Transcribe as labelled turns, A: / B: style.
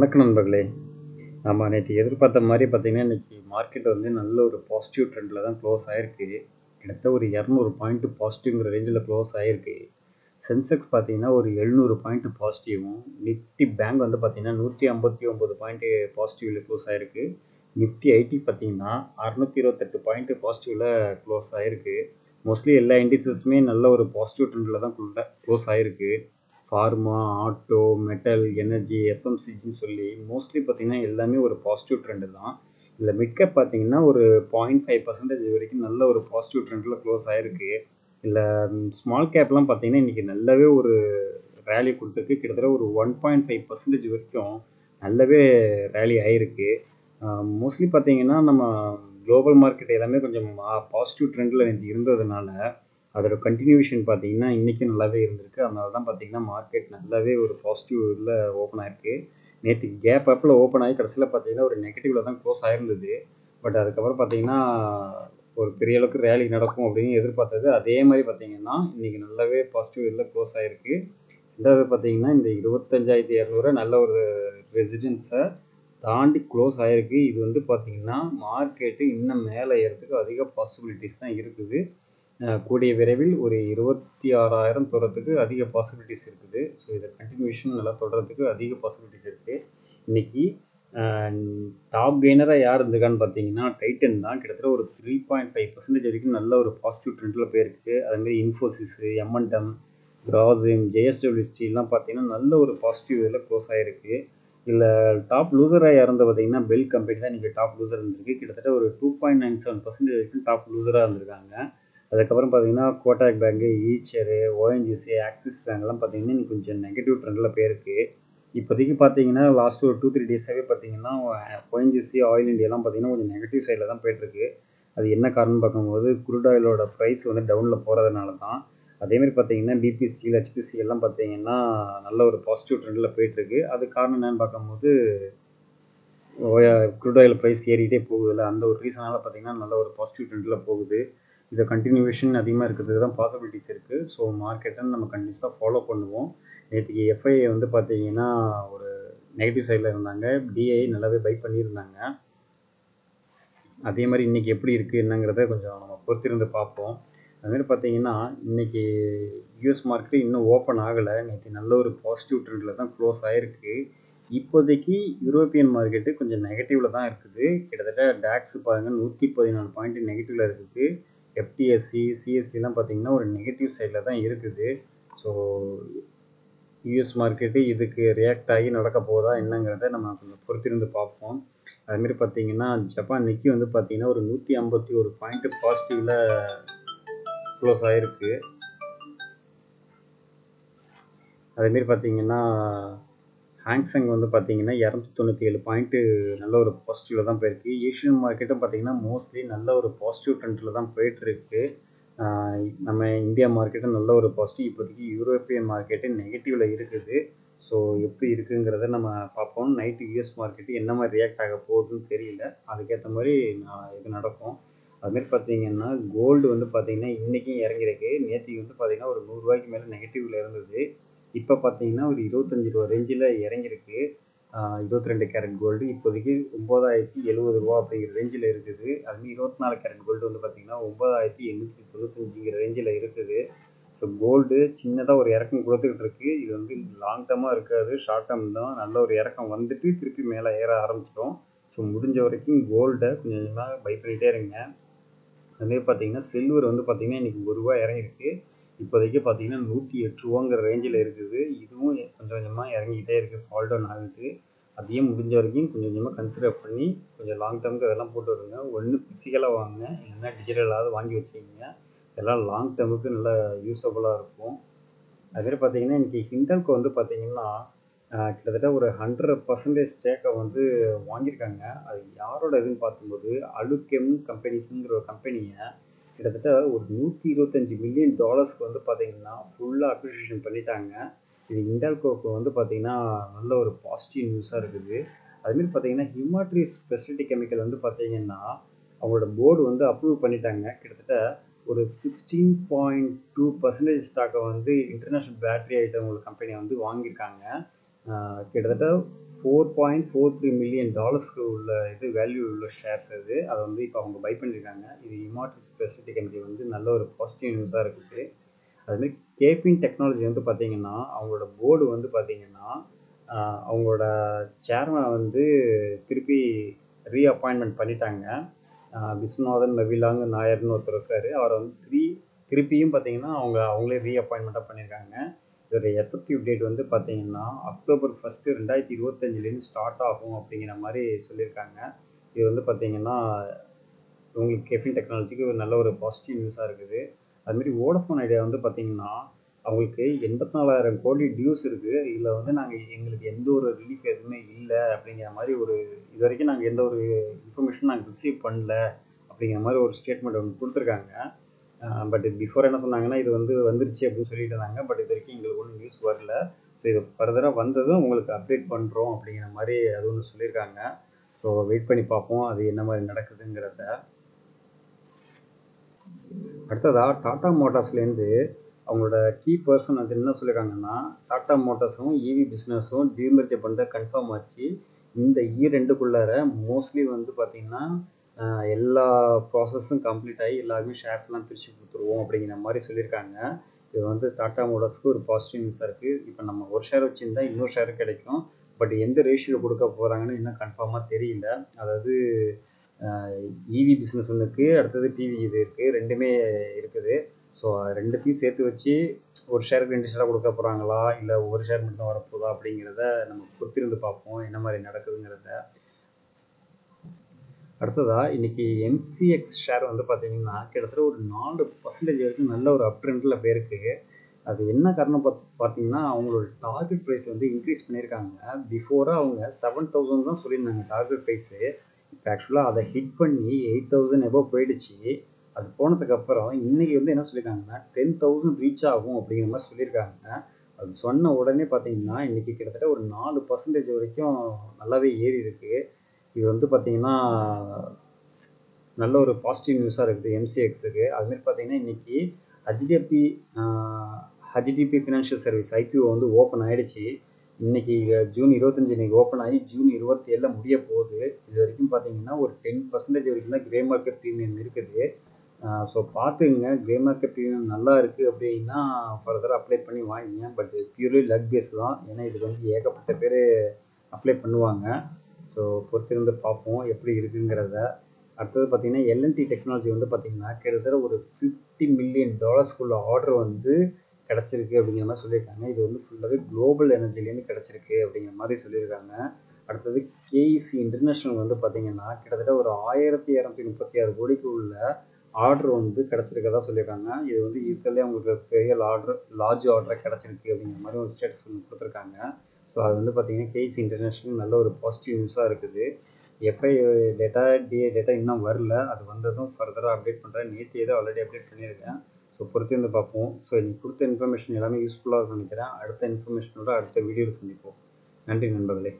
A: வணக்கம் நண்பர்களே. நம்ம நேற்று எதிர்பார்த்த மாதிரி பார்த்தீங்கன்னா, இன்றைக்கி மார்க்கெட் வந்து நல்ல ஒரு பாசிட்டிவ் ட்ரெண்டில் தான் க்ளோஸ் ஆகிருக்கு. கிட்டத்தட்ட ஒரு 200 பாயிண்ட் பாசிட்டிவ்ங்கிற ரேஞ்சில் க்ளோஸ் ஆகிருக்கு. சென்செக்ஸ் பார்த்தீங்கன்னா ஒரு 700 பாயிண்ட் பாசிட்டிவும், நிஃப்டி பேங்க் வந்து பார்த்தீங்கன்னா 159 பாயிண்ட் பாசிட்டிவில் க்ளோஸ் ஆகிருக்கு. நிஃப்டி ஐடி பார்த்தீங்கன்னா 628 பாயிண்ட் பாசிட்டிவில் க்ளோஸ் ஆகிருக்கு. மோஸ்ட்லி எல்லா இண்டிசஸுமே நல்ல ஒரு பாசிட்டிவ் ட்ரெண்டில் தான் க்ளோஸ் ஆகிருக்கு. ஃபார்மா, ஆட்டோ, மெட்டல், எனர்ஜி, எஃப்எம்சிஜின்னு சொல்லி மோஸ்ட்லி பார்த்தீங்கன்னா எல்லாமே ஒரு பாசிட்டிவ் ட்ரெண்டு தான். இதில் மிட்கேப் பார்த்தீங்கன்னா ஒரு 0.5% வரைக்கும் நல்ல ஒரு பாசிட்டிவ் ட்ரெண்டில் க்ளோஸ் ஆகிருக்கு. இல்லை ஸ்மால் கேப்லாம் பார்த்தீங்கன்னா இன்றைக்கி நல்லாவே ஒரு ரேலி கொடுத்துருக்கு. கிட்டத்தட்ட ஒரு 1.5% வரைக்கும் நல்லாவே ரேலி ஆகிருக்கு. மோஸ்ட்லி பார்த்தீங்கன்னா நம்ம குளோபல் மார்க்கெட் எல்லாமே கொஞ்சம் பாசிட்டிவ் ட்ரெண்டில் இருந்ததுனால அதோட கண்டினியூஷன் பார்த்தீங்கன்னா இன்றைக்கும் நல்லாவே இருந்திருக்கு. அதனால தான் பார்த்தீங்கன்னா மார்க்கெட் நல்லாவே ஒரு பாசிட்டிவ் இதில் ஓப்பன் ஆகிருக்கு. நேற்று கேப் அப்பில் ஓப்பன் ஆகி கடைசியில் பார்த்தீங்கன்னா ஒரு நெகட்டிவில் தான் க்ளோஸ் ஆகிருந்தது. பட் அதுக்கப்புறம் பார்த்தீங்கன்னா ஒரு பெரிய அளவுக்கு ரேலி நடக்கும் அப்படின்னு எதிர்பார்த்தது. அதே மாதிரி பார்த்தீங்கன்னா இன்றைக்கி நல்லாவே பாசிட்டிவ் இதில் க்ளோஸ் ஆகிருக்கு. ரெண்டாவது பார்த்தீங்கன்னா இந்த 25,200 நல்ல ஒரு ரெசிடென்ஸை தாண்டி க்ளோஸ் ஆகிருக்கு. இது வந்து பார்த்தீங்கன்னா மார்க்கெட்டு இன்னும் மேலே ஏறதுக்கு அதிக பாசிபிலிட்டிஸ் தான் இருக்குது. கூடிய விரைவில் ஒரு 26,000 தொடுறதுக்கு அதிக பாசிபிலிட்டிஸ் இருக்குது. ஸோ இதை கண்டினியூஷன் நல்லா தொடர்றதுக்கு அதிக பாசிபிலிட்டிஸ் இருக்குது. இன்றைக்கி டாப் கெய்னராக யார் இருந்திருக்கான்னு பார்த்தீங்கன்னா டைட்டன் தான். கிட்டத்தட்ட ஒரு 3.5% வரைக்கும் நல்ல ஒரு பாசிட்டிவ் ட்ரெண்டில் போயிருக்கு. அதுமாதிரி இன்ஃபோசிஸு, எம்என்டம், கிராசிம், ஜேஎஸ்டபிள்யூ ஸ்டீல்லாம் பார்த்தீங்கன்னா நல்ல ஒரு பாசிட்டிவ் இதில் க்ளோஸ் ஆகிருக்கு. இதில் டாப் லூசராக யாருந்த பார்த்தீங்கன்னா பெல் கம்பெனி தான் இன்றைக்கி டாப் லூசர் இருந்திருக்கு. கிட்டத்தட்ட ஒரு 2.97% வரைக்கும் டாப் லூசராக இருந்திருக்காங்க. அதுக்கப்புறம் பார்த்தீங்கன்னா கோட்டாக் பேங்க்கு, ஈச்சரு, ஓஎன்ஜிசி, ஆக்சிஸ் பேங்க்லாம் பார்த்தீங்கன்னா இன்னைக்கு கொஞ்சம் நெகட்டிவ் ட்ரெண்டில் போயிருக்கு. இப்போதைக்கு பார்த்தீங்கன்னா லாஸ்ட் ஒரு 2-3 டேஸாகவே பார்த்தீங்கன்னா ஓஎன்ஜிசி, ஆயில் இண்டியாலாம் பார்த்தீங்கன்னா கொஞ்சம் நெகட்டிவ் சைடில் தான் போயிட்டுருக்கு. அது என்ன காரணம்னு பார்க்கும்போது குரூட் ஆயிலோட ப்ரைஸ் வந்து டவுனில் போகிறதுனால தான். அதேமாதிரி பார்த்தீங்கன்னா பிபிசிஎல், ஹெச்பிசி எல்லாம் பார்த்தீங்கன்னா நல்ல ஒரு பாசிட்டிவ் ட்ரெண்டில் போயிட்டுருக்கு. அது காரணம் என்னன்னு பார்க்கும்போது குரூட் ஆயில் ப்ரைஸ் ஏறிக்கிட்டே போகுதுல்ல, அந்த ஒரு ரீசனால் பார்த்தீங்கன்னா நல்ல ஒரு பாசிட்டிவ் ட்ரெண்டில் போகுது. இதை கண்டினியூவேஷன் அதிகமாக இருக்கிறதுக்கு தான் பாசிபிலிட்டிஸ் இருக்குது. ஸோ மார்க்கெட்டை நம்ம கண்டிப்பாக ஃபாலோ பண்ணுவோம். நேற்றுக்கு எஃப்ஐஐ வந்து பார்த்தீங்கன்னா ஒரு நெகட்டிவ் சைடில் இருந்தாங்க. டிஐ நல்லாவே பை பண்ணியிருந்தாங்க. அதே மாதிரி இன்றைக்கி எப்படி இருக்குது என்னங்கிறத கொஞ்சம் நம்ம பொறுத்திருந்து பார்ப்போம். அதுமாதிரி பார்த்தீங்கன்னா இன்றைக்கி யூஎஸ் மார்க்கெட்டு இன்னும் ஓப்பன் ஆகலை. நேற்று நல்ல ஒரு பாசிட்டிவ் ட்ரெண்டில் தான் க்ளோஸ் ஆகிருக்கு. இப்போதைக்கு யூரோப்பியன் மார்க்கெட்டு கொஞ்சம் நெகட்டிவில் தான் இருக்குது. கிட்டத்தட்ட டாக்ஸ் பாருங்கள் 114 பாயிண்ட் நெகட்டிவில் இருக்குது. எஃப்டிஎஸ்சி, சிஎஸ்சிலாம் பார்த்தீங்கன்னா ஒரு நெகட்டிவ் சைடில் தான் இருக்குது. ஸோ யூஎஸ் மார்க்கெட்டு இதுக்கு ரியாக்ட் ஆகி நடக்க போதா என்னங்கிறத நம்ம கொஞ்சம் பொறுத்திருந்து பார்ப்போம். அதுமாரி பார்த்தீங்கன்னா ஜப்பான் நிக்கி வந்து பார்த்தீங்கன்னா ஒரு 151 பாயிண்ட் பாசிட்டிவில் க்ளோஸ் ஆகிருக்கு. அதேமாரி பார்த்தீங்கன்னா ஹாங்செங் வந்து பார்த்தீங்கன்னா 297 பாயிண்ட்டு நல்ல ஒரு பாசிட்டிவில் தான் போயிருக்கு. ஏஷியன் மார்க்கெட்டும் பார்த்தீங்கன்னா மோஸ்ட்லி நல்ல ஒரு பாசிட்டிவ் ட்ரெண்டில் தான் போயிட்டுருக்கு. நம்ம இந்தியா மார்க்கெட்டும் நல்ல ஒரு பாசிட்டிவ். இப்போதைக்கு யூரோப்பியன் மார்க்கெட்டு நெகட்டிவில் இருக்குது. ஸோ எப்படி இருக்குங்கிறத நம்ம பார்ப்போம். நைட்டு யூஎஸ் மார்க்கெட்டு என்ன மாதிரி ரியாக்ட் ஆக போகுதுன்னு தெரியல. அதுக்கேற்ற மாதிரி இது நடக்கும். அதுமாரி பார்த்தீங்கன்னா கோல்டு வந்து பார்த்தீங்கன்னா இன்றைக்கும் இறங்கிருக்கு. நேற்றுக்கு வந்து பார்த்தீங்கன்னா ஒரு 100 ரூபாய்க்கு மேலே நெகட்டிவில் இருந்தது. இப்போ பார்த்தீங்கன்னா ஒரு 25 ரூபா ரேஞ்சில் இறங்கிருக்கு. 22 கேரட் கோல்டு இப்போதைக்கு 9,070 ரூபா அப்படிங்கிற ரேஞ்சில் இருக்குது. அதுமாதிரி 24 கேரட் கோல்டு வந்து பார்த்தீங்கன்னா 9,895 ரேஞ்சில் இருக்குது. ஸோ கோல்டு சின்னதாக ஒரு இறக்கம் கொடுத்துக்கிட்டு இருக்கு. இது வந்து லாங் டர்மாக இருக்காது, ஷார்ட் டேர்ம் தான். நல்ல ஒரு இறக்கம் வந்துட்டு திருப்பி மேலே ஏற ஆரம்பிச்சிடும். ஸோ முடிஞ்ச வரைக்கும் கோல்டை கொஞ்சம் கொஞ்சமாக பை பண்ணிகிட்டே இருங்க. அதுமாரி பார்த்தீங்கன்னா சில்வர் வந்து பார்த்தீங்கன்னா இன்றைக்கி ₹1 இறங்கிருக்கு. இப்போதைக்கு பார்த்தீங்கன்னா 108 ரூபாங்கிற ரேஞ்சில் இருக்குது. இதுவும் கொஞ்சம் கொஞ்சமாக இறங்கிக்கிட்டே இருக்குது, ஃபால் டவுன் ஆகுது. அதையும் முடிஞ்ச வரைக்கும் கொஞ்சம் கொஞ்சமாக கன்சிடர் பண்ணி கொஞ்சம் லாங் டேர்முக்கு அதெல்லாம் போட்டு வருங்க. ஒன்று ஃபிசிக்கலாக வாங்க, இல்லைன்னா டிஜிட்டலாவது வாங்கி வச்சுக்கிங்க. இதெல்லாம் லாங் டேர்முக்கு நல்லா யூஸபுளாக இருக்கும். அதுமாதிரி பார்த்தீங்கன்னா இன்றைக்கி ஹிண்டல்கோ வந்து பார்த்தீங்கன்னா கிட்டத்தட்ட ஒரு 100% ஸ்டேக்கை வந்து வாங்கியிருக்காங்க. அது யாரோட இதுன்னு பார்க்கும்போது அலுகெம் கம்பெனிஸுங்கிற ஒரு கம்பெனியை கிட்டத்தட்ட ஒரு $125 மில்லியன் வந்து பார்த்தீங்கன்னா ஃபுல்லாக அக்விசிஷன் பண்ணிட்டாங்க. இது ஹிண்டல்கோக்கு வந்து பார்த்தீங்கன்னா நல்ல ஒரு பாசிட்டிவ் நியூஸாக இருக்குது. அதுமாரி பார்த்தீங்கன்னா ஹிமாட்ரி ஸ்பெஷாலிட்டி கெமிக்கல் வந்து பார்த்தீங்கன்னா அவங்களோட போர்டு வந்து அப்ரூவ் பண்ணிட்டாங்க. கிட்டத்தட்ட ஒரு 16.2% ஸ்டாக்கை வந்து இன்டர்நேஷ்னல் பேட்டரி ஐட்டம் கம்பெனியை வந்து வாங்கியிருக்காங்க. கிட்டத்தட்ட $4.43 மில்லியன் உள்ள இது வேல்யூ உள்ள ஷேர்ஸ் அது. அதை வந்து இப்போ அவங்க பை பண்ணியிருக்காங்க. இது இமார்டல் ஸ்பெசிஃபிக் எனர்ஜி வந்து நல்ல ஒரு பாசிட்டிவ் நியூஸாக இருக்குது. அதுமாதிரி கேபின் டெக்னாலஜி வந்து பார்த்திங்கன்னா அவங்களோட போர்டு வந்து பார்த்திங்கன்னா அவங்களோட சேர்மனை வந்து திருப்பி ரீஅப்பாயின்மெண்ட் பண்ணிட்டாங்க. விஸ்வநாதன் நவிலாங்க நாயர்னு ஒருத்தர் இருக்கார். அவரை வந்து திருப்பியும் பார்த்திங்கன்னா அவங்களே ரீஅப்பாயின்மெண்ட்டாக பண்ணியிருக்காங்க. இதோட எஃபெக்டிவ் டேட் வந்து பார்த்திங்கன்னா October 1, 2025 ஸ்டார்ட் ஆகும் அப்படிங்கிற மாதிரி சொல்லியிருக்காங்க. இது வந்து பார்த்திங்கன்னா உங்களுக்கு கேபின் டெக்னாலஜிக்கு ஒரு நல்ல ஒரு பாசிட்டிவ் நியூஸாக இருக்குது. அதுமாரி வோடஃபோன் ஐடியா வந்து பார்த்திங்கன்னா அவங்களுக்கு 84,000 கோடி டியூஸ் இருக்குது. இதில் வந்து எங்களுக்கு எந்த ஒரு ரிலீஃப் எதுவுமே இல்லை அப்படிங்கிற மாதிரி இது வரைக்கும் நாங்கள் எந்த ஒரு இன்ஃபர்மேஷன் நாங்கள் ரிசீவ் பண்ணல அப்படிங்கிற மாதிரி ஒரு ஸ்டேட்மெண்ட் ஒன்று கொடுத்துருக்காங்க. பட் பிஃபோர் என்ன சொன்னாங்கன்னா இது வந்து வந்துருச்சு அப்படின்னு சொல்லிட்டு இருந்தாங்க. பட் இது வரைக்கும் எங்களுக்கு ஒன்றும் நியூஸ் வரல. ஸோ இது ஃபர்தராக வந்ததும் உங்களுக்கு அப்டேட் பண்ணுறோம் அப்படிங்கிற மாதிரி அது ஒன்று சொல்லியிருக்காங்க. ஸோ வெயிட் பண்ணி பார்ப்போம் அது என்ன மாதிரி நடக்குதுங்கிறத. அடுத்ததாக டாடா மோட்டார்ஸ்லேருந்து அவங்களோட கீ பர்சன் வந்து என்ன சொல்லியிருக்காங்கன்னா டாடா மோட்டார்ஸும் இவி பிஸ்னஸும் டீமர்ஜ் பண்ணுற கன்ஃபார்ம் ஆச்சு. இந்த இயர்-எண்டுக்குள்ளார மோஸ்ட்லி வந்து பார்த்திங்கன்னா எல்லா ப்ராசஸும் கம்ப்ளீட் ஆகி எல்லாருமே ஷேர்ஸ்லாம் பிரித்து கொடுத்துருவோம் அப்படிங்கிற மாதிரி சொல்லியிருக்காங்க. இது வந்து டாடா மோட்டார்ஸ்க்கு ஒரு பாசிட்டிவ் நியூஸாக இருக்குது. இப்போ நம்ம ஒரு ஷேர் வச்சுருந்தா இன்னொரு ஷேர் கிடைக்கும். பட் எந்த ரேஷியோவில் கொடுக்க போகிறாங்கன்னு இன்னும் கன்ஃபார்மாக தெரியல. அதாவது இவி பிஸ்னஸ் ஒன்று இருக்குது, அடுத்தது டிவி இது இருக்குது, ரெண்டுமே இருக்குது. ஸோ ரெண்டுத்தையும் சேர்த்து வச்சு ஒரு ஷேருக்கு 2 ஷேராக கொடுக்க போகிறாங்களா இல்லை ஒரு ஷேர் மட்டும் வரப்போதா அப்படிங்கிறத நம்ம பொறுத்திருந்து பார்ப்போம் என்ன மாதிரி நடக்குதுங்கிறத. அடுத்ததாக இன்றைக்கி எம்சிஎக்ஸ் ஷேர் வந்து பார்த்திங்கன்னா கிட்டத்தட்ட ஒரு 4% வரைக்கும் நல்ல ஒரு அப் ட்ரெண்டில் போயிருக்கு. அது என்ன காரணம் பார்த்தீங்கன்னா அவங்களோட டார்கெட் ப்ரைஸ் வந்து இன்க்ரீஸ் பண்ணியிருக்காங்க. பிஃபோராக அவங்க 7,000 தான் சொல்லியிருந்தாங்க டார்கெட் ப்ரைஸு. இப்போ ஆக்சுவலாக அதை ஹிட் பண்ணி 8,000 எபோவ் போயிடுச்சு. அது போனதுக்கப்புறம் இன்றைக்கி வந்து என்ன சொல்லியிருக்காங்கன்னா 10,000 ரீச் ஆகும் அப்படிங்கிற மாதிரி சொல்லியிருக்காங்க. அது சொன்ன உடனே பார்த்தீங்கன்னா இன்றைக்கி கிட்டத்தட்ட ஒரு 4% வரைக்கும் நல்லாவே ஏறி இருக்குது. இது வந்து பார்த்திங்கன்னா நல்ல ஒரு பாசிட்டிவ் நியூஸாக இருக்குது எம்சிஎக்ஸுக்கு. அதுமாரி பார்த்திங்கன்னா இன்றைக்கி ஹெச்டிபி ஃபினான்ஷியல் சர்வீஸ் ஐபிஓ வந்து ஓப்பன் ஆகிடுச்சு. இன்றைக்கி June 25 இன்றைக்கி ஓப்பன் ஆகி June 27 முடிய போகுது. இது வரைக்கும் பார்த்திங்கன்னா ஒரு 10% வரைக்கும் தான் கிரே மார்க்கெட் ப்ரீமியம் இருக்குது. ஸோ பார்த்துக்குங்க, கிரே மார்க்கெட் ப்ரீமியம் நல்லா இருக்குது அப்படின்னா ஃபர்தராக அப்ளை பண்ணி வாங்கிங்க. பட் பியூர்லி லக் பேஸ் தான். ஏன்னா இதுக்கு வந்து ஏகப்பட்ட பேர் அப்ளை பண்ணுவாங்க. ஸோ பொறுத்திருந்து பார்ப்போம் எப்படி இருக்குங்கிறத. அடுத்தது பார்த்திங்கன்னா எல்என்டி டெக்னாலஜி வந்து பார்த்திங்கன்னா கிட்டத்தட்ட ஒரு $50 மில்லியன் ஆர்டர் வந்து கிடச்சிருக்கு அப்படிங்கிற மாதிரி சொல்லியிருக்காங்க. இது வந்து ஃபுல்லாகவே குளோபல் எனர்ஜிலேருந்து கிடச்சிருக்கு அப்படிங்கிற மாதிரி சொல்லியிருக்காங்க. அடுத்தது கேஇசி இன்டர்நேஷ்னல் வந்து பார்த்திங்கன்னா கிட்டத்தட்ட ஒரு 1,236 கோடிக்கு உள்ள ஆர்டர் வந்து கிடச்சிருக்கதா சொல்லியிருக்காங்க. இது வந்து இருக்கிறதுலே அவங்களுக்கு பெரிய லார்ஜ் ஆர்டராக கிடச்சிருக்கு அப்படிங்கிற மாதிரி ஒரு ஸ்டேட்டஸ் ஒன்று கொடுத்துருக்காங்க. ஸோ அது வந்து பார்த்திங்கன்னா கேஇசி இன்டர்நேஷ்னல் நல்ல ஒரு பாசிட்டிவ் நியூஸாக இருக்குது. எஃப்ஐ டேட்டா டிஏ டேட்டா இன்னும் வரல. அது வந்ததும் ஃபர்தராக அப்டேட் பண்ணுறேன். நேற்று ஏதோ ஆல்ரெடி அப்டேட் பண்ணியிருக்கேன். ஸோ பொறுத்திருந்து பார்ப்போம். ஸோ இன்னைக்கு கொடுத்த இன்ஃபர்மேஷன் எல்லாமே யூஸ்ஃபுல்லாக நினைக்கிறேன். அடுத்த இன்ஃபர்மேஷனோட அடுத்த வீடியோவில் சந்திப்போம். நன்றி நண்பர்களே.